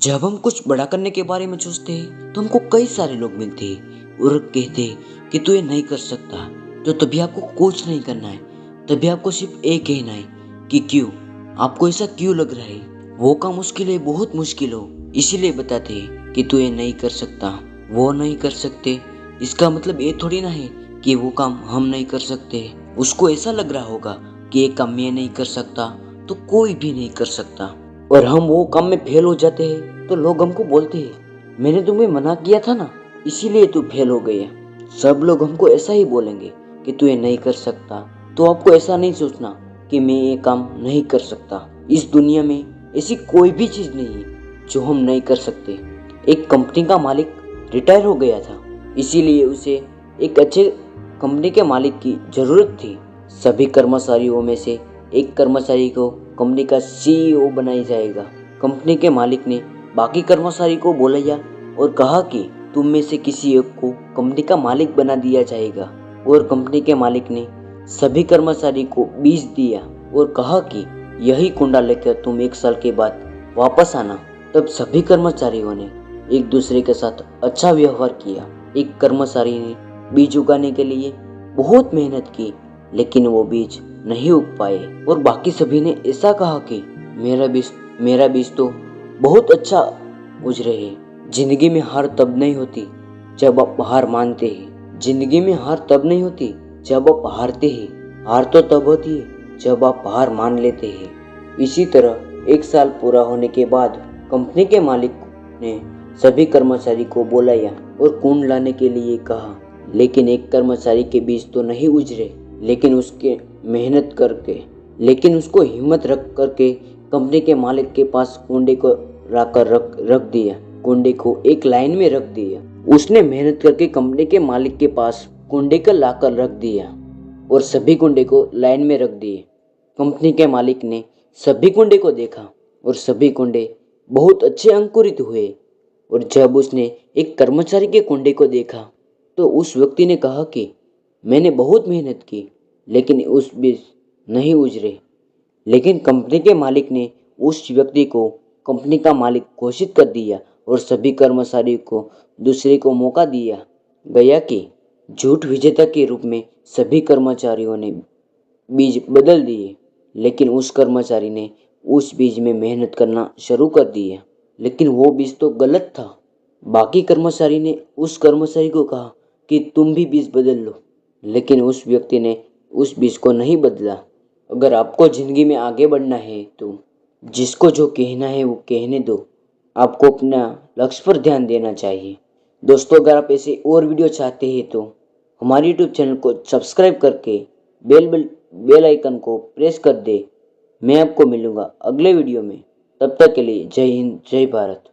जब हम कुछ बड़ा करने के बारे में सोचते हैं तो हमको कई सारे लोग मिलते हैं और कहते हैं कि तू ये नहीं कर सकता। तो तभी आपको कुछ नहीं करना है, तभी आपको सिर्फ एक कहना है कि क्यों, आपको ऐसा क्यों लग रहा है वो काम उसके लिए बहुत मुश्किल हो, इसीलिए बताते हैं कि तू ये नहीं कर सकता। वो नहीं कर सकते इसका मतलब ये थोड़ी ना है कि वो काम हम नहीं कर सकते। उसको ऐसा लग रहा होगा कि ये काम मैं नहीं कर सकता तो कोई भी नहीं कर सकता, और हम वो काम में फेल हो जाते हैं तो लोग हमको बोलते हैं मैंने तुम्हें मना किया था ना, इसीलिए तू फेल हो गया। सब लोग हमको ऐसा ही बोलेंगे कि तू ये नहीं कर सकता। तो आपको ऐसा नहीं सोचना कि मैं ये काम नहीं कर सकता। इस दुनिया में ऐसी कोई भी चीज नहीं है जो हम नहीं कर सकते। एक कंपनी का मालिक रिटायर हो गया था, इसीलिए उसे एक अच्छे कंपनी के मालिक की जरूरत थी। सभी कर्मचारियों में से एक कर्मचारी को कंपनी का सीईओ बनाया जाएगा। कंपनी के मालिक ने बाकी कर्मचारी को बुलाया और कहा कि तुम में से किसी एक को कंपनी का मालिक बना दिया जाएगा। और कंपनी के मालिक ने सभी कर्मचारी को बीज दिया और कहा कि यही कुंडा लेकर तुम 1 साल के बाद वापस आना। तब सभी कर्मचारियों ने एक दूसरे के साथ अच्छा व्यवहार किया। एक कर्मचारी ने बीज उगाने के लिए बहुत मेहनत की, लेकिन वो बीज नहीं उग पाए और बाकी सभी ने ऐसा कहा कि मेरा बीज तो बहुत अच्छा उजरे है। जिंदगी में हार तब नहीं होती जब आप हार मानते हैं। जिंदगी में हार तब नहीं होती जब आप हारते हैं। हार तो तब होती है जब आप हार मान लेते हैं। इसी तरह 1 साल पूरा होने के बाद कंपनी के मालिक ने सभी कर्मचारी को बुलाया और कुंड लाने के लिए कहा, लेकिन एक कर्मचारी के बीज तो नहीं उजरे। लेकिन उसको हिम्मत रख करके कंपनी के मालिक के पास कुंडे को लाकर रख दिया। कुंडे को एक लाइन में रख दिया। उसने मेहनत करके कंपनी के मालिक के पास कुंडे को लाकर रख दिया और सभी कुंडे को लाइन में रख दिए। कंपनी के मालिक ने सभी कुंडे को देखा और सभी कुंडे बहुत अच्छे अंकुरित हुए। और जब उसने एक कर्मचारी के कुंडे को देखा तो उस व्यक्ति ने कहा कि मैंने बहुत मेहनत की, लेकिन उस बीज नहीं उजरे। लेकिन कंपनी के मालिक ने उस व्यक्ति को कंपनी का मालिक घोषित कर दिया और सभी कर्मचारी को दूसरे को मौका दिया गया कि झूठ विजेता के रूप में सभी कर्मचारियों ने बीज बदल दिए। लेकिन उस कर्मचारी ने उस बीज में मेहनत करना शुरू कर दिया, लेकिन वो बीज तो गलत था। बाकी कर्मचारी ने उस कर्मचारी को कहा कि तुम भी बीज बदल लो, लेकिन उस व्यक्ति ने उस बीज को नहीं बदला। अगर आपको जिंदगी में आगे बढ़ना है तो जिसको जो कहना है वो कहने दो। आपको अपना लक्ष्य पर ध्यान देना चाहिए। दोस्तों, अगर आप ऐसे और वीडियो चाहते हैं तो हमारे यूट्यूब चैनल को सब्सक्राइब करके बेल आइकन को प्रेस कर दे। मैं आपको मिलूंगा अगले वीडियो में। तब तक के लिए जय हिंद, जय भारत।